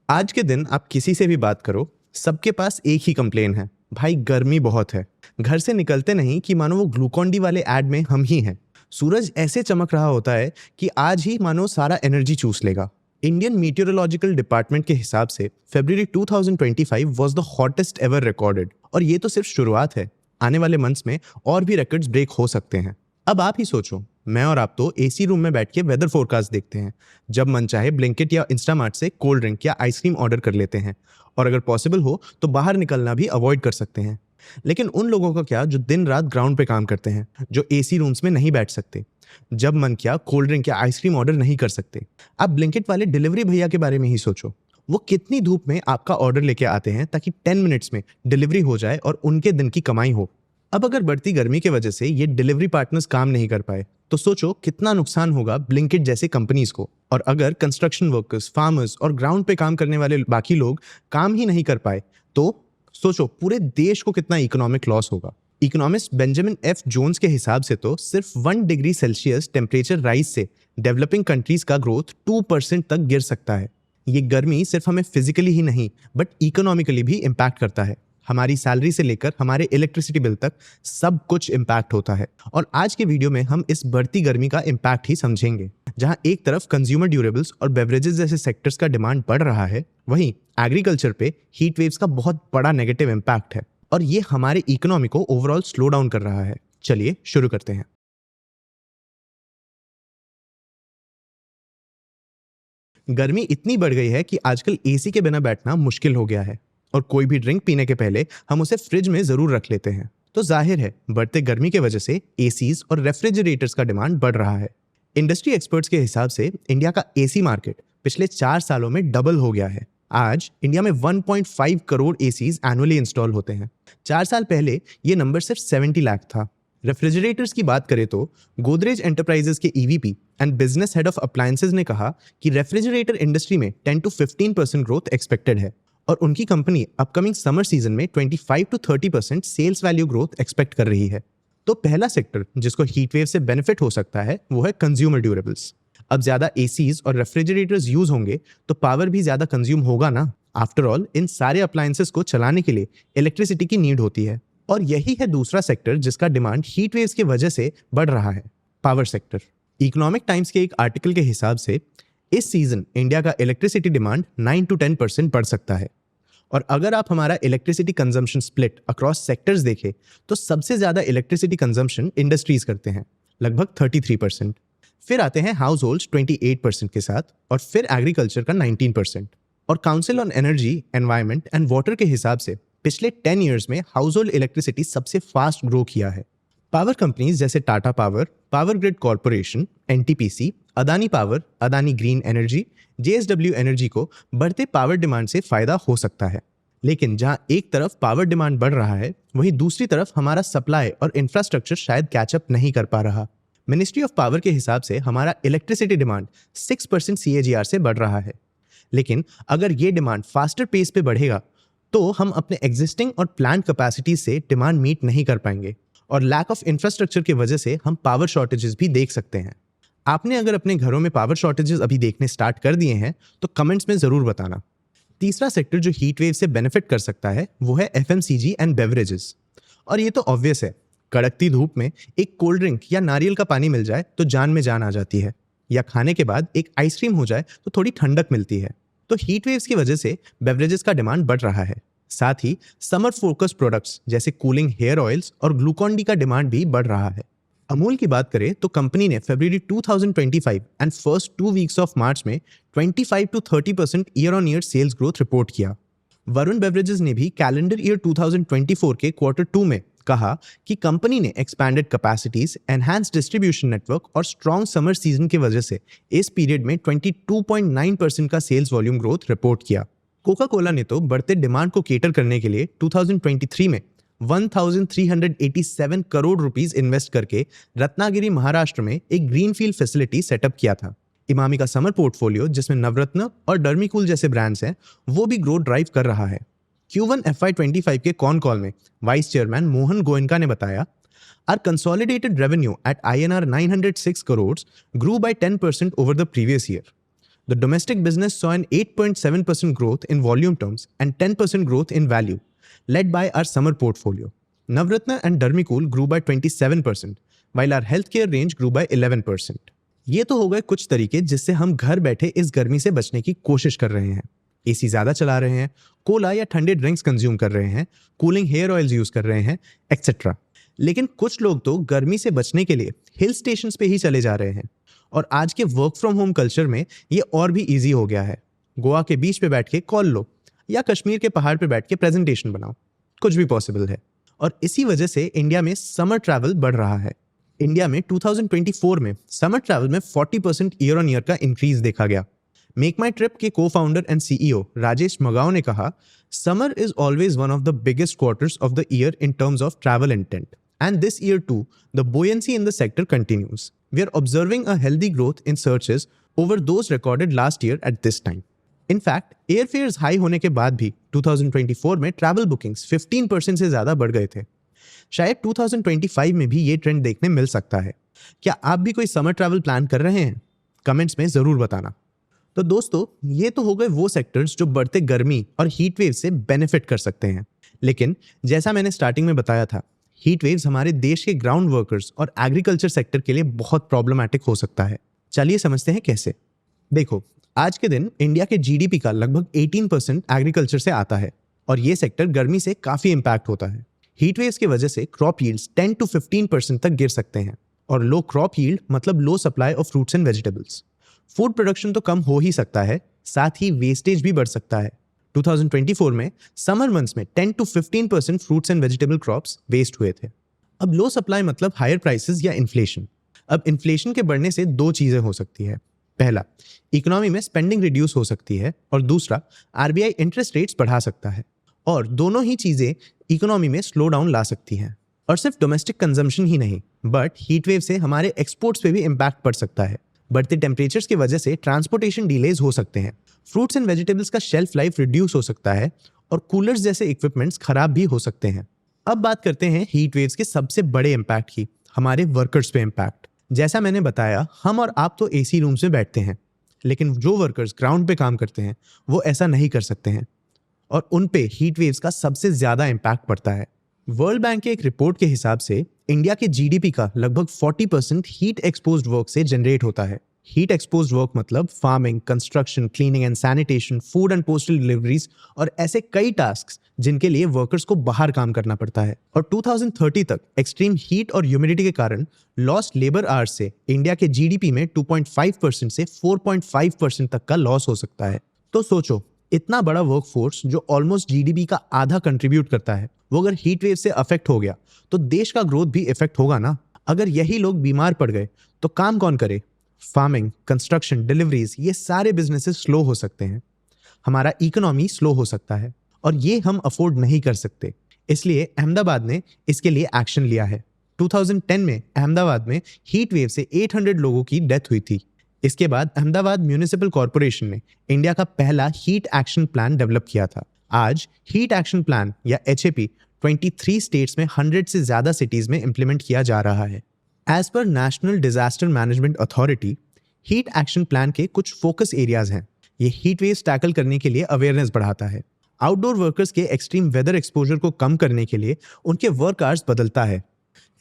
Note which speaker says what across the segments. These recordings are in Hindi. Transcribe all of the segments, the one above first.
Speaker 1: आज के दिन आप किसी से भी बात करो, सबके पास एक ही कंप्लेन है, भाई गर्मी बहुत है। घर से निकलते नहीं कि मानो वो ग्लूकॉन डी वाले ऐड में हम ही हैं। सूरज ऐसे चमक रहा होता है कि आज ही मानो सारा एनर्जी चूस लेगा। इंडियन मीटियोरोलॉजिकल डिपार्टमेंट के हिसाब से फरवरी 2025 was the hottest ever recorded, और ये तो सिर्फ शुरुआत है। आने वाले मंथ्स में और भी रिकॉर्ड्स ब्रेक हो सकते हैं। अब आप ही सोचो, मैं और आप तो एसी रूम में बैठ के वेदर फोरकास्ट देखते हैं। जब मन चाहे ब्लिंकिट या इंस्टामार्ट से कोल्ड ड्रिंक या आइसक्रीम ऑर्डर कर लेते हैं, और अगर पॉसिबल हो तो बाहर निकलना भी अवॉइड कर सकते हैं। लेकिन उन लोगों का क्या जो दिन रात ग्राउंड पे काम करते हैं, जो एसी रूम्स में नहीं बैठ सकते, जब मन किया कोल्ड ड्रिंक या आइसक्रीम ऑर्डर नहीं कर सकते। आप ब्लिंकिट वाले डिलीवरी भैया के बारे में ही सोचो, वो कितनी धूप में आपका ऑर्डर लेके आते हैं ताकि 10 मिनट्स में डिलीवरी हो जाए और उनके दिन की कमाई हो। अब अगर बढ़ती गर्मी की वजह से ये डिलीवरी पार्टनर्स काम नहीं कर पाए तो सोचो कितना नुकसान होगा ब्लिंकिट जैसे कंपनीज को। और अगर कंस्ट्रक्शन वर्कर्स, फार्मर्स और ग्राउंड पे काम करने वाले बाकी लोग काम ही नहीं कर पाए तो सोचो पूरे देश को कितना इकोनॉमिक लॉस होगा। इकोनॉमिस्ट बेंजामिन एफ जोन्स के हिसाब से तो सिर्फ 1 डिग्री सेल्सियस टेम्परेचर राइज से डेवलपिंग कंट्रीज का ग्रोथ 2% तक गिर सकता है। ये गर्मी सिर्फ हमें फिजिकली ही नहीं बट इकोनॉमिकली भी इम्पैक्ट करता है। हमारी सैलरी से लेकर हमारे इलेक्ट्रिसिटी बिल तक सब कुछ इम्पैक्ट होता है। और आज के वीडियो में हम इस बढ़ती गर्मी का इम्पैक्ट ही समझेंगे। जहां एक तरफ कंज्यूमर ड्यूरेबल्स और बेवरेजेस जैसे सेक्टर्स का डिमांड बढ़ रहा है, वहीं एग्रीकल्चर पे हीट वेव्स का बहुत बड़ा नेगेटिव इम्पैक्ट है और ये हमारे इकोनॉमी को ओवरऑल स्लो डाउन कर रहा है। चलिए शुरू करते हैं। गर्मी इतनी बढ़ गई है कि आजकल एसी के बिना बैठना मुश्किल हो गया है, और कोई भी ड्रिंक पीने के पहले हम उसे फ्रिज में जरूर रख लेते हैं। तो जाहिर है बढ़ते गर्मी की वजह से एसीज और रेफ्रिजरेटर्स का डिमांड बढ़ रहा है। इंडस्ट्री एक्सपर्ट्स के हिसाब से इंडिया का एसी मार्केट पिछले 4 सालों में डबल हो गया है। आज इंडिया में 1.5 करोड़ एसीज एनुअली इंस्टॉल होते हैं। 4 साल पहले ये नंबर सिर्फ 70 लाख था। रेफ्रिजरेटर्स की बात करें तो गोदरेज एंटरप्राइजेस के EVP and business head of appliances ने कहा कि रेफ्रिजरेटर इंडस्ट्री में 10 to 15% ग्रोथ एक्सपेक्टेड है, और उनकी कंपनी अपकमिंग समर सीजन में 25 to 30% sales value growth expect कर रही है। तो पहला सेक्टर जिसको हीट वेव से बेनिफिट हो सकता है वो है कंज्यूमर ड्यूरेबल्स। अब ज्यादा एसीज और रेफ्रिजरेटर्स यूज होंगे तो पावर भी ज्यादा कंज्यूम होगा ना। आफ्टर ऑल इन सारे अप्लायंसेस को चलाने के लिए इलेक्ट्रिसिटी की नीड होती है। और यही है दूसरा सेक्टर जिसका डिमांड हीट वेव्स की वजह से बढ़ रहा है, पावर सेक्टर। इकोनॉमिक टाइम्स के एक आर्टिकल के हिसाब से इस सीजन इंडिया का इलेक्ट्रिसिटी डिमांड 9 to 10% बढ़ सकता है। और अगर आप हमारा electricity consumption split across sectors देखें तो सबसे ज्यादा इलेक्ट्रिसिटी कंजम्पशन इंडस्ट्रीज करते हैं, लगभग 33%। फिर आते हैं हाउस होल्ड्स 28% के साथ, और फिर एग्रीकल्चर का 19%। और council on energy, environment and water के हिसाब से पिछले 10 ईयर्स में हाउस होल्ड इलेक्ट्रिसिटी सबसे फास्ट ग्रो किया है। पावर कंपनीज जैसे Tata power, power grid corporation, NTPC, Adani power, Adani green energy, JSW energy को बढ़ते पावर डिमांड से फायदा हो सकता है। लेकिन जहां एक तरफ पावर डिमांड बढ़ रहा है, वहीं दूसरी तरफ हमारा सप्लाई और इंफ्रास्ट्रक्चर शायद कैचअप नहीं कर पा रहा। मिनिस्ट्री ऑफ पावर के हिसाब से हमारा इलेक्ट्रिसिटी डिमांड 6% CAGR से बढ़ रहा है। लेकिन अगर ये डिमांड फास्टर पेस पे बढ़ेगा तो हम अपने एग्जिस्टिंग और प्लान कैपेसिटी से डिमांड मीट नहीं कर पाएंगे, और लैक ऑफ इंफ्रास्ट्रक्चर की वजह से हम पावर शॉर्टेजेस भी देख सकते हैं। आपने अगर अपने घरों में पावर शॉर्टेजेस अभी देखने स्टार्ट कर दिए हैं तो कमेंट्स में जरूर बताना। तीसरा सेक्टर जो हीट वेव से बेनिफिट कर सकता है वो है एफएमसीजी एंड बेवरेजेस। और ये तो ऑब्वियस है, कड़कती धूप में एक कोल्ड ड्रिंक या नारियल का पानी मिल जाए तो जान में जान आ जाती है, या खाने के बाद एक आइसक्रीम हो जाए तो थोड़ी ठंडक मिलती है। तो हीट वेव्स की वजह से बेवरेजेस का डिमांड बढ़ रहा है। साथ ही समर फोकस प्रोडक्ट्स जैसे कूलिंग हेयर ऑयल्स और ग्लूकॉन डी का डिमांड भी बढ़ रहा है। अमूल की बात करें तो कंपनी ने फरवरी 2025 and first 2 weeks of March में 25 to 30% year on year sales growth report किया। वरुण बेवरेजेस ने भी कैलेंडर ईयर 2024 के Q2 में कहा कि कंपनी ने expanded capacities, enhance distribution network और स्ट्रॉन्ग समर सीजन की वजह से इस पीरियड में 22.9% का सेल्स वॉल्यूम ग्रोथ रिपोर्ट किया। कोका कोला ने तो बढ़ते डिमांड को केटर करने के लिए 2023 में 1387 करोड़ रुपीस इन्वेस्ट करके रत्नागिरी, महाराष्ट्र में एक ग्रीनफील्ड फैसिलिटी सेटअप किया था। इमामी का समर पोर्टफोलियो जिसमें नवरत्न और डर्मीकूल जैसे ब्रांड्स हैं, वो भी ग्रोथ ड्राइव कर रहा है। Q1 FY25 के कॉन कॉल में वाइस चेयरमैन मोहन गोयनका ने बताया, our consolidated revenue at INR 906 crores grew by 10% over the previous year. The domestic business saw an 8.7% growth in volume terms and 10% growth in value, led by our summer portfolio. Navratna and Dermicool grew by 27%, while our healthcare range grew by 11%. ये तो हो गए कुछ तरीके जिससे हम घर बैठे इस गर्मी से बचने की कोशिश कर रहे हैं। एसी ज्यादा चला रहे हैं, कोला या ठंडे ड्रिंक्स कंज्यूम कर रहे हैं, कूलिंग हेयर ऑयल्स यूज कर रहे हैं, एक्सेट्रा। लेकिन कुछ लोग तो गर्मी से बचने के लिए हिल स्टेशंस पे ही चले जा रहे हैं, और आज के वर्क फ्रॉम होम कल्चर में ये और भी इजी हो गया है। गोवा के बीच पे बैठ के कॉल लो या कश्मीर के पहाड़ पे बैठ के प्रेजेंटेशन बनाओ, कुछ भी पॉसिबल है। और इसी वजह से इंडिया में समर ट्रैवल बढ़ रहा है। इंडिया में 2024 में समर ट्रैवल में 40% ईयर ऑन ईयर का इंक्रीज देखा गया। मेक माई ट्रिप के को फाउंडर एंड सीईओ राजेश मगाओ ने कहा, summer is always one of the biggest quarters of the year in terms of travel intent, and this year too the buoyancy in the sector continues. We are observing a healthy growth in searches over those recorded last year at this time. In fact, airfares high होने के बाद भी 2024 में travel bookings 15% से ज़्यादा बढ़ गए थे। शायद 2025 में भी ये ट्रेंड देखने मिल सकता है। क्या आप भी कोई समर ट्रैवल प्लान कर रहे हैं? कमेंट्स में ज़रूर बताना। तो दोस्तों, ये तो हो गए वो सेक्टर्स जो बढ़ते गर्मी और हीट वेव से बेनिफिट कर सकते हैं। लेकिन जैसा मैंने स्टार्टिंग में बताया था, हीट वेव्स हमारे देश के ग्राउंड वर्कर्स और एग्रीकल्चर सेक्टर के लिए बहुत प्रॉब्लमैटिक हो सकता है। चलिए समझते हैं कैसे। देखो, आज के दिन इंडिया के जीडीपी का लगभग 18% एग्रीकल्चर से आता है, और ये सेक्टर गर्मी से काफ़ी इम्पैक्ट होता है। हीट वेव्स की वजह से क्रॉप यील्ड्स 10 to 15% तक गिर सकते हैं, और लो क्रॉप यील्ड मतलब low supply of fruits and vegetables. Food production तो कम हो ही सकता है, साथ ही वेस्टेज भी बढ़ सकता है। 2024 में समर मंथ्स में 10 to 15% fruits and vegetable crops waste हुए थे। अब लो सप्लाई मतलब हायर प्राइसेस या इन्फ्लेशन। अब इन्फ्लेशन के बढ़ने से दो चीज़ें हो सकती है। पहला, इकोनॉमी में स्पेंडिंग रिड्यूस हो सकती है, और दूसरा, आरबीआई इंटरेस्ट रेट्स बढ़ा सकता है, और दोनों ही चीज़ें इकोनॉमी में स्लो डाउन ला सकती हैं। और सिर्फ डोमेस्टिक कंजम्पशन ही नहीं, बट हीट वेव से हमारे एक्सपोर्ट्स पे भी इम्पैक्ट पड़ सकता है। बढ़ते टेम्परेचर्स की वजह से ट्रांसपोर्टेशन डिलेज हो सकते हैं, फ्रूट्स एंड वेजिटेबल्स का शेल्फ लाइफ रिड्यूस हो सकता है, और कूलर्स जैसे इक्विपमेंट्स खराब भी हो सकते हैं। अब बात करते हैं हीट वेव्स के सबसे बड़े इम्पैक्ट की, हमारे वर्कर्स पे इम्पैक्ट। जैसा मैंने बताया, हम और आप तो एसी रूम्स में बैठते हैं, लेकिन जो वर्कर्स ग्राउंड पे काम करते हैं वो ऐसा नहीं कर सकते हैं, और उन पे हीट वेव्स का सबसे ज़्यादा इम्पैक्ट पड़ता है। वर्ल्ड बैंक के एक रिपोर्ट के हिसाब से इंडिया के जीडीपी का लगभग 40% हीट एक्सपोज्ड वर्क से जनरेट होता है। हीट एक्सपोज्ड वर्क मतलब farming, construction, cleaning and sanitation, food and postal deliveries, और ऐसे कई टास्क जिनके लिए वर्कर्स को बाहर काम करना पड़ता है। और 2030 तक एक्सट्रीम हीट और ह्यूमिडिटी के कारण लॉस्ट लेबर आवर्स से इंडिया के जीडीपी में 2.5% से 4.5% तक का लॉस हो सकता है। तो सोचो, इतना बड़ा वर्कफोर्स जो ऑलमोस्ट जीडीपी का आधा कंट्रीब्यूट करता है, वो अगर हीट वेव से अफेक्ट हो गया तो देश का ग्रोथ भी इफेक्ट होगा ना। अगर यही लोग बीमार पड़ गए तो काम कौन करे? फार्मिंग, कंस्ट्रक्शन, डिलीवरीज, ये सारे बिजनेसेस स्लो हो सकते हैं, हमारा इकोनॉमी स्लो हो सकता है, और ये हम अफोर्ड नहीं कर सकते। इसलिए अहमदाबाद ने इसके लिए एक्शन लिया है। 2010 में अहमदाबाद में हीट वेव से 800 लोगों की डेथ हुई थी। इसके बाद अहमदाबाद म्यूनिसिपल कॉर्पोरेशन ने इंडिया का पहला हीट एक्शन प्लान डेवलप किया था। आज हीट एक्शन प्लान या HAP 23 स्टेट्स में 100 से ज़्यादा सिटीज़ में इम्प्लीमेंट किया जा रहा है। As per national disaster management authority, heat action plan के कुछ फोकस एरियाज हैं। ये हीट वेव्स टैकल करने के लिए अवेयरनेस बढ़ाता है, आउटडोर वर्कर्स के एक्सट्रीम वेदर एक्सपोजर को कम करने के लिए उनके वर्क आवर्स बदलता है,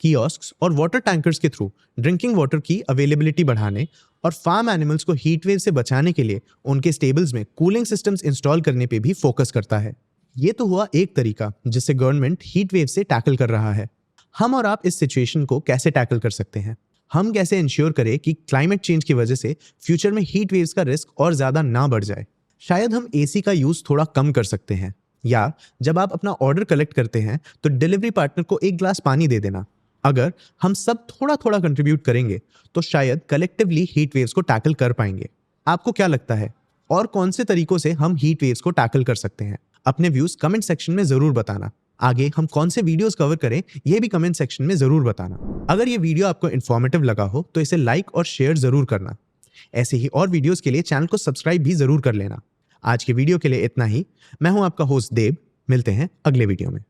Speaker 1: कियोस्क्स और वाटर टैंकर्स के थ्रू ड्रिंकिंग वाटर की अवेलेबिलिटी बढ़ाने, और फार्म एनिमल्स को हीट वेव से बचाने के लिए उनके स्टेबल्स में कूलिंग सिस्टम्स इंस्टॉल करने पे भी फोकस करता है। ये तो हुआ एक तरीका जिससे गवर्नमेंट हीट वेव से टैकल कर रहा है। हम और आप इस सिचुएशन को कैसे टैकल कर सकते हैं? हम कैसे इंश्योर करें कि क्लाइमेट चेंज की वजह से फ्यूचर में हीट वेव्स का रिस्क और ज़्यादा ना बढ़ जाए? शायद हम एसी का यूज़ थोड़ा कम कर सकते हैं, या जब आप अपना ऑर्डर कलेक्ट करते हैं तो डिलीवरी पार्टनर को एक ग्लास पानी दे देना। अगर हम सब थोड़ा थोड़ा कंट्रीब्यूट करेंगे तो शायद कलेक्टिवली हीट वेव्स को टैकल कर पाएंगे। आपको क्या लगता है, और कौन से तरीकों से हम हीट वेव्स को टैकल कर सकते हैं? अपने व्यूज कमेंट सेक्शन में जरूर बताना। आगे हम कौन से वीडियोस कवर करें ये भी कमेंट सेक्शन में जरूर बताना। अगर ये वीडियो आपको इन्फॉर्मेटिव लगा हो तो इसे लाइक और शेयर जरूर करना। ऐसे ही और वीडियोस के लिए चैनल को सब्सक्राइब भी जरूर कर लेना। आज के वीडियो के लिए इतना ही। मैं हूं आपका होस्ट देव। मिलते हैं अगले वीडियो में।